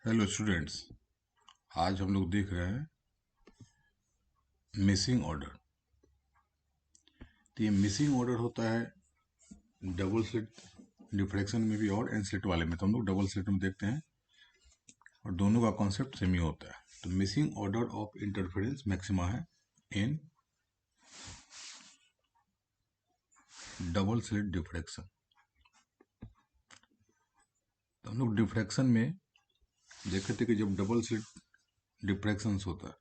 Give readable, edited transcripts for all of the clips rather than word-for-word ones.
Hello students, आज हम लोग देख रहे हैं मिसिंग ऑर्डर। तो ये मिसिंग ऑर्डर होता है डबल स्लिट डिफ्रैक्शन में भी और एन स्लिट वाले में। तो हम लोग डबल स्लिट में देखते हैं और दोनों का कॉन्सेप्ट सेम ही होता है। तो missing order of interference maxima है इन डबल स्लिट डिफ्रैक्शन। तो हम लोग डिफ्रैक्शन में देखे थे कि जब डबल स्लिट डिफ्रैक्शन होता है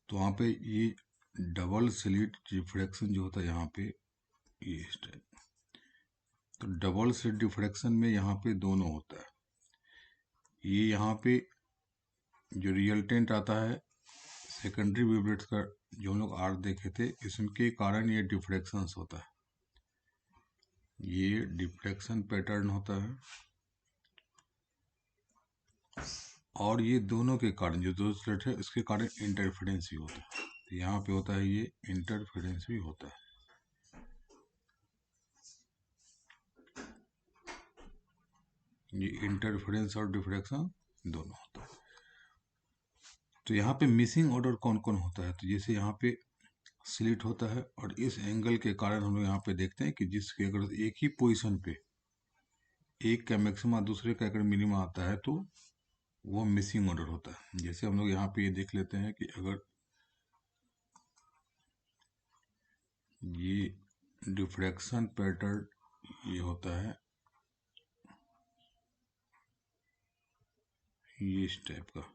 तो वहाँ पे ये डबल स्लिट डिफ्रैक्शन जो होता है यहाँ पे ये इस टाइप। तो डबल स्लिट डिफ्रैक्शन में यहाँ पे दोनों होता है। ये यहाँ पे जो रिजल्टेंट आता है सेकेंडरी वेवलेट्स का जो हम लोग आर देखे थे, इसके कारण ये डिफ्रैक्शंस होता है। ये डिफ्रैक्शन पैटर्न होता है और ये दोनों के कारण जो दो स्लिट है उसके कारण इंटरफेरेंस भी होता है। तो यहाँ पे होता है ये इंटरफेरेंस भी होता है। ये इंटरफेरेंस और डिफ्रैक्शन दोनों होता है। तो यहाँ पे मिसिंग ऑर्डर कौन कौन होता है? तो जैसे यहाँ पे स्लिट होता है और इस एंगल के कारण हम लोग यहाँ पे देखते हैं कि जिसके अगर एक ही पोजीशन पे एक का मैक्सिमा दूसरे का अगर मिनिमा आता है तो वो मिसिंग ऑर्डर होता है। जैसे हम लोग यहाँ पे ये देख लेते हैं कि अगर ये डिफ्रैक्शन पैटर्न ये होता है ये इस टाइप का,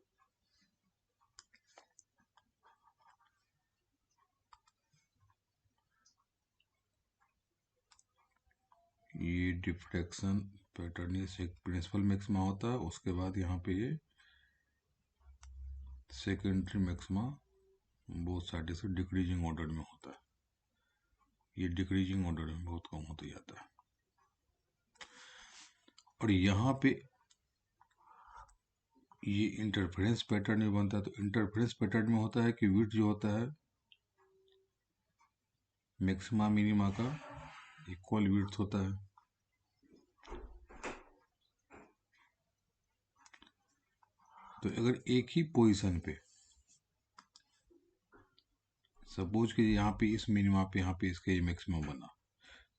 ये डिफ्रैक्शन पैटर्न ये से प्रिंसिपल मैक्सिमा होता है। उसके बाद यहाँ पे ये सेकेंडरी मैक्सिमा बोथ साइड से डिक्रीजिंग ऑर्डर में होता है। ये डिक्रीजिंग ऑर्डर में बहुत कम होता जाता है। और यहाँ पे ये इंटरफेरेंस पैटर्न में बनता है। तो इंटरफेरेंस पैटर्न में होता है कि विड्थ जो होता है मैक्सिमा मिनिमा का इक्वल विड्थ होता है। तो अगर एक ही पोजीशन पे सपोज कि यहाँ पे इस मिनिमा पे यहाँ पे इसका ये मैक्सिमम बना,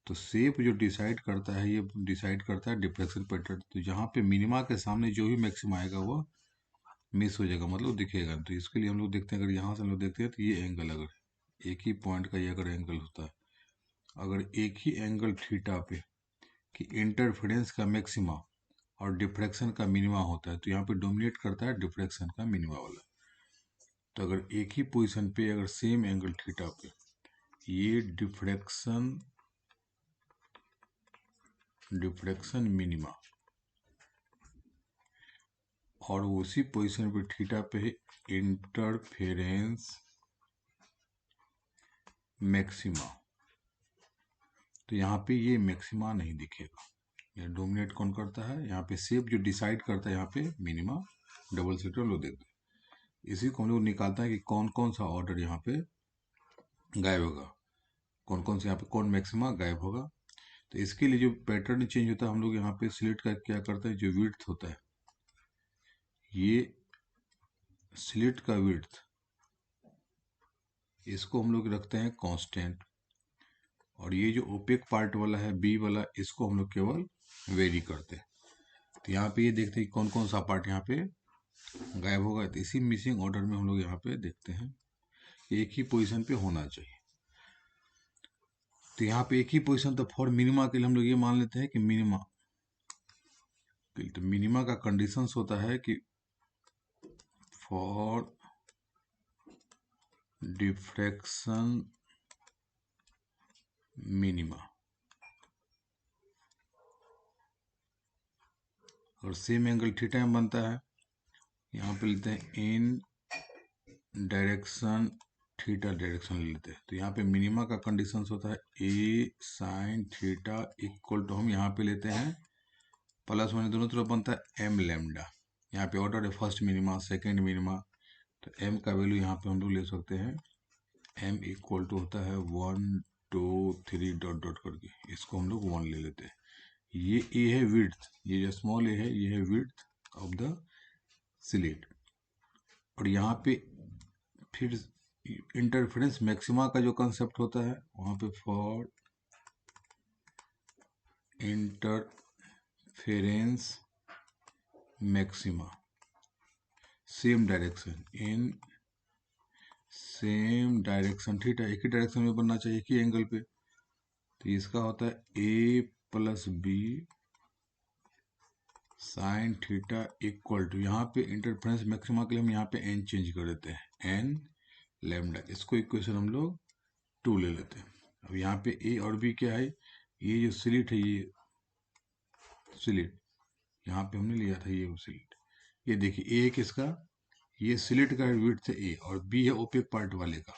तो शेप जो डिसाइड करता है ये डिसाइड करता है डिफ्लेक्शन पैटर्न। तो यहाँ पे मिनिमा के सामने जो भी मैक्सिमम आएगा वो मिस हो जाएगा, मतलब दिखेगा। तो इसके लिए हम लोग देखते हैं, अगर यहाँ से हम लोग देखते हैं तो ये एंगल अगर एक ही पॉइंट का ये अगर एंगल होता है, अगर एक ही एंगल थीटा पे कि इंटरफेरेंस का मैक्सिमा और डिफ्रैक्शन का मिनिमा होता है, तो यहाँ पे डोमिनेट करता है डिफ्रैक्शन का मिनिमा वाला। तो अगर एक ही पोजीशन पे अगर सेम एंगल थीटा पे ये डिफ्रैक्शन मिनिमा और उसी पोजीशन पे थीटा पे इंटरफेरेंस मैक्सिमा, तो यहाँ पे ये मैक्सिमा नहीं दिखेगा। ये डोमिनेट कौन करता है? यहाँ पे शेप जो डिसाइड करता है यहाँ पे मिनिमा डबल सेक्टर लो देखते हैं। इसी को हम लोग निकालता है कि कौन कौन सा ऑर्डर यहाँ पे गायब होगा, कौन कौन से यहाँ पे कौन मैक्सिमा गायब होगा। तो इसके लिए जो पैटर्न चेंज होता है हम लोग यहाँ पे स्लिट का क्या करते हैं, जो विड्थ होता है ये स्लिट का विड्थ इसको हम लोग रखते हैं कांस्टेंट, और ये जो ओपेक पार्ट वाला है बी वाला इसको हम लोग केवल वेरी करते हैं। तो यहाँ पे ये देखते हैं कौन कौन सा पार्ट यहाँ पे गायब होगा। तो इसी मिसिंग ऑर्डर में हम लोग यहाँ पे देखते हैं एक ही पोजीशन पे होना चाहिए। तो यहाँ पे एक ही पोजीशन, तो फॉर मिनिमा के लिए हम लोग ये मान लेते हैं कि मिनिमा तो मिनिमा का कंडीशंस होता है कि फॉर डिफ्रैक्शन मिनिमा, और सेम एंगल थीटा में बनता है। यहाँ पे लेते हैं इन डायरेक्शन थीटा डायरेक्शन ले लेते हैं। तो यहाँ पे मिनिमा का कंडीशन होता है ए साइन थीटा इक्वल टू हम यहाँ पे लेते हैं प्लस वन, दोनों तरफ बनता है एम लैम्डा। यहाँ पे ऑर्डर है फर्स्ट मिनिमा सेकेंड मिनिमा, तो एम का वैल्यू यहाँ पे हम लोग ले सकते हैं एम इक्वल टू होता है 1 2 3 डॉट डॉट करके, इसको हम लोग 1 ले लेते हैं। ये ए है विड्थ, ये जो स्मॉल ए है ये है विड्थ ऑफ द स्लिट। और यहाँ पे फिर इंटरफेरेंस मैक्सिमा का जो कंसेप्ट होता है वहाँ पे for interference maxima same direction in same direction, theta एक ही डायरेक्शन में बनना चाहिए, एक ही एंगल पे। तो इसका होता है a plus B sine theta equal to, यहाँ पे इंटरफेरेंस मैक्सिमा के लिए हम यहाँ पे n चेंज कर देते हैं, n लैम्डा। इसको इक्वेशन हम लोग 2 ले लेते हैं। अब यहाँ पे a और b क्या है, ये जो स्लिट है, ये स्लिट यहाँ पे हमने लिया था, ये स्लिट। ये देखिए a किसका, ये स्लिट का विड्थ है a और b है ओपेक पार्ट वाले का।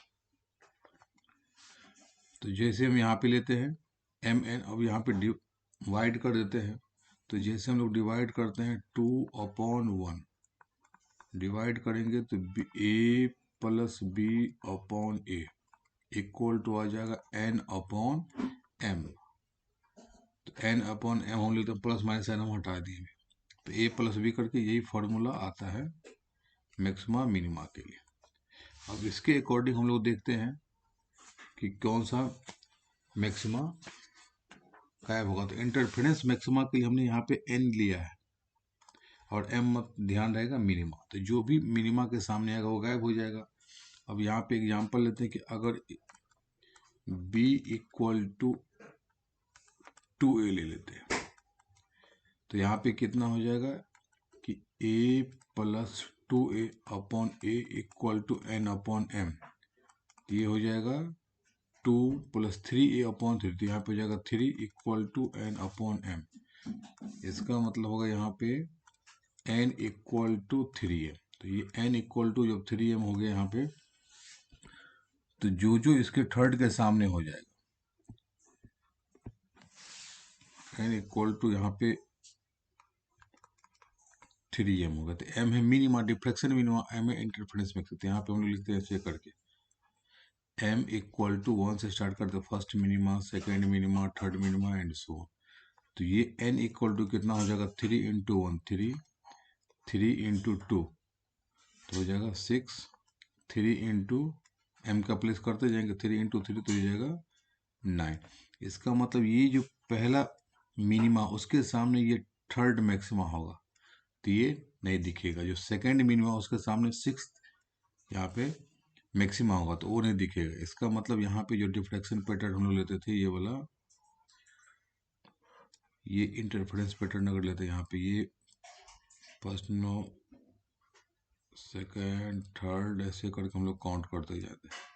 तो जैसे हम यहाँ पे लेते हैं mn, अब यहाँ पे डिवाइड कर देते हैं। तो जैसे हम लोग डिवाइड करते हैं 2/1 डिवाइड करेंगे तो a plus B upon A equal to आ जाएगा n/m। तो n/m हम लेते हैं, प्लस माइनस n हम हटा दिए, तो a प्लस बी करके यही फॉर्मूला आता है मैक्सिमा मिनिमा के लिए। अब इसके अकॉर्डिंग हम लोग देखते हैं कि कौन सा मैक्सिमा गायब होगा। तो इंटरफेरेंस मैक्सिमा के लिए हमने यहाँ पे n लिया है और m ध्यान रहेगा मिनिमा, तो जो भी मिनिमा के सामने आएगा वो गायब हो जाएगा। अब यहाँ पे एग्जांपल लेते हैं कि अगर b इक्वल टू 2a ले लेते हैं, तो यहाँ पे कितना हो जाएगा कि a plus 2a upon a equal to n/m। ये हो जाएगा 2 प्लस 3a अपॉन 3, तो यहाँ पे हो जाएगा 3 इक्वल टू n/m। इसका मतलब होगा यहाँ पे n इक्वल टू 3m। तो ये n इक्वल टू जब 3m हो गया यहाँ पे, तो जो जो इसके थर्ड के सामने हो जाएगा, n इक्वल टू यहाँ पे 3m होगा। तो m है मिनिमा, डिफ्लेक्शन मिनिमा, m है इंटरफेरेंस मैक्सिमा। तो यहाँ पे हम लोग लिखते हैं ऐसे करके, m इक्वल टू 1 से स्टार्ट करते हैं, first minima, second minima, third minima and so on. तो ये n इक्वल टू कितना हो जाएगा, 3 इंटू 1 3, 3 इंटू 2 तो हो जाएगा 6, 3 इंटू m का प्लेस करते जाएंगे, 3 इंटू 3 तो हो जाएगा 9। इसका मतलब ये जो पहला मिनिमा उसके सामने ये थर्ड मैक्सिमा होगा, तो ये नहीं दिखेगा। जो सेकंड मिनिमा उसके सामने सिक्स्थ यहाँ पे मैक्सिमा होगा, तो वो नहीं दिखेगा। इसका मतलब यहाँ पे जो डिफ्रैक्शन पैटर्न हम लोग लेते थे, ये वाला, ये इंटरफेरेंस पैटर्न अगर लेते हैं यहाँ पे, ये फर्स्ट नो सेकंड थर्ड ऐसे करके हम लोग काउंट करते जाते हैं।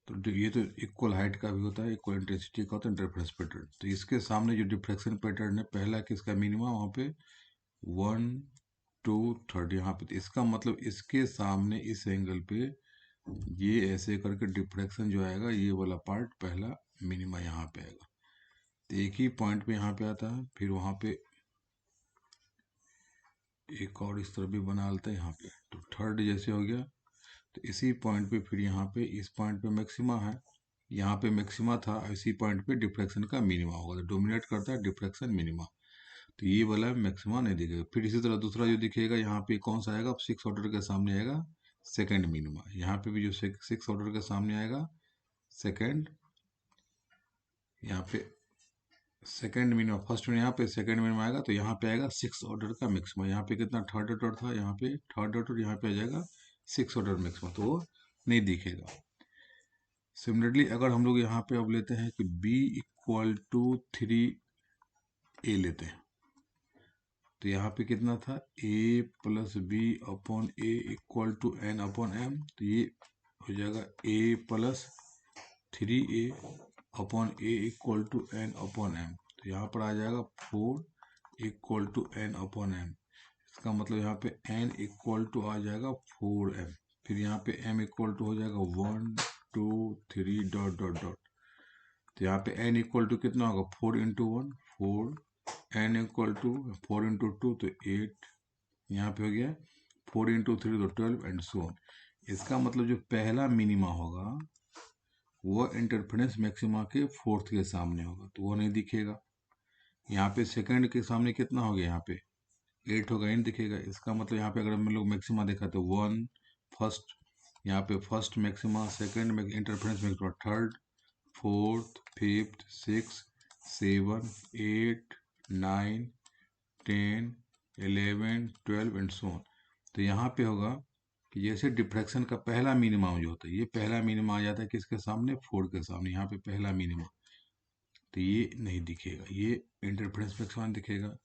तो ये तो इक्वल हाइट का भी होता है, इक्वल इंटेंसिटी का होता है इंटरफेरेंस पैटर्न। तो इसके सामने जो डिफ्रैक्शन पैटर्न है, पहला किसका मिनिमा, वहाँ पे 1 2 3 यहाँ पे। तो इसका मतलब इसके सामने इस एंगल पे ये ऐसे करके डिफ्रैक्शन जो आएगा, ये वाला पार्ट पहला मिनिमा यहाँ पे आएगा। तो एक ही पॉइंट पे यहाँ पे आता है, फिर वहाँ पे एक और इस तरह भी बना लेते हैं यहाँ पे। तो थर्ड जैसे हो गया, तो इसी पॉइंट पे फिर यहाँ पे इस पॉइंट पे मैक्सिमा है, यहाँ पे मैक्सिमा था, इसी पॉइंट पे डिफ्रैक्शन का मिनिमा होगा। तो डोमिनेट करता है डिफ्रैक्शन मिनिमा, तो ये वाला मैक्सिमा नहीं दिखेगा। फिर इसी तरह दूसरा जो दिखेगा यहाँ पे कौन सा आएगा, 6 ऑर्डर के सामने आएगा सेकंड मिनिमा। यहाँ पे भी जो 6 ऑर्डर के सामने आएगा सेकंड, यहाँ पे सेकंड मिनिमा, फर्स्ट में यहाँ पे सेकंड मिनिमा आएगा, तो यहाँ पे आएगा 6 ऑर्डर का मैक्सिमा। यहाँ पे कितना थर्ड ऑर्डर था, यहाँ पे थर्ड ऑर्डर, यहाँ पे आ जाएगा 6 ऑर्डर मैक्सिमा, तो वो नहीं दिखेगा। सिमिलरली अगर हम लोग यहाँ पे अब लेते हैं कि b इक्वल टू 3a लेते हैं, तो यहाँ पे कितना था, a plus B upon A equal to n/m। तो ये हो जाएगा a plus 3a upon A equal to n/m। तो यहाँ पर आ जाएगा 4 इक्वल टू n/m। इसका मतलब यहाँ पे n इक्वल टू आ जाएगा 4m। फिर यहाँ पे m इक्वल टू हो जाएगा 1 2 3 डॉट डॉट डॉट। तो यहाँ पे n इक्वल टू कितना होगा, 4 into 1 4, n equal to 4 into 2 तो 8, यहाँ पे हो गया 4 इंटू 3 तो 12 एंड सो ऑन। इसका मतलब जो पहला मिनिमा होगा वो इंटरफेरेंस मैक्सिमा के फोर्थ के सामने होगा, तो वो नहीं दिखेगा। यहाँ पे सेकंड के सामने कितना हो गया, यहाँ पे 8 होगा, इन दिखेगा। इसका मतलब यहाँ पे अगर हम लोग मैक्सिमा देखा तो 1 फर्स्ट, यहाँ पे first maxima, second interference maxima, third, fourth, fifth, six, 7, 8, 9, 10, 11, 12 and so on. तो यहाँ पे होगा कि जैसे डिफ्रैक्शन का पहला मिनिमम जो होता है, ये पहला मिनिमम आ जाता है किसके सामने, 4 के सामने। यहाँ पे पहला मिनिमम, तो ये नहीं दिखेगा, ये इंटरफेरेंस मैक्सिमा दिखेगा।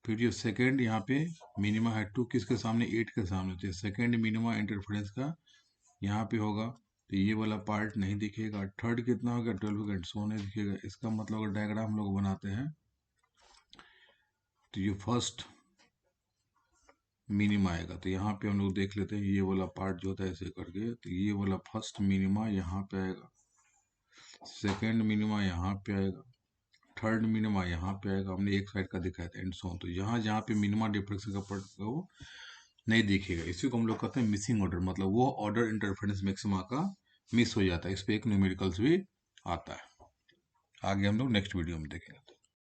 फिर जो सेकंड यहाँ पे मिनिमा है 2 किसके सामने, 8 के सामने, तो सेकंड मिनिमा इंटरफेरेंस का यहाँ पे होगा, तो ये वाला पार्ट नहीं दिखेगा। थर्ड कितना होगा, 12 का, सो नहीं दिखेगा। इसका मतलब अगर डायग्राम हम लोग बनाते हैं तो ये फर्स्ट मिनिमा आएगा, तो यहाँ पे हम लोग देख लेते हैं ये वाला पार्ट जो होता है ऐसे करके, तो ये वाला फर्स्ट मिनिमा यहाँ पे आएगा, सेकंड मिनिमा यहाँ पे आएगा, थर्ड मिनिमा यहाँ पे आएगा। हमने एक साइड का दिखाया था एंड सो ऑन। तो जहाँ जहाँ पे मिनिमा डिफ्रेक्शन का पार्ट होगा वो नहीं दिखेगा। इसी को हम लोग कहते हैं मिसिंग ऑर्डर, मतलब वो ऑर्डर इंटरफेरेंस मैक्सिमा का मिस हो जाता है। इस पे एक न्यूमेरिकल्स भी आता है, आगे हम लोग नेक्स्ट वीडियो में देखेंगे।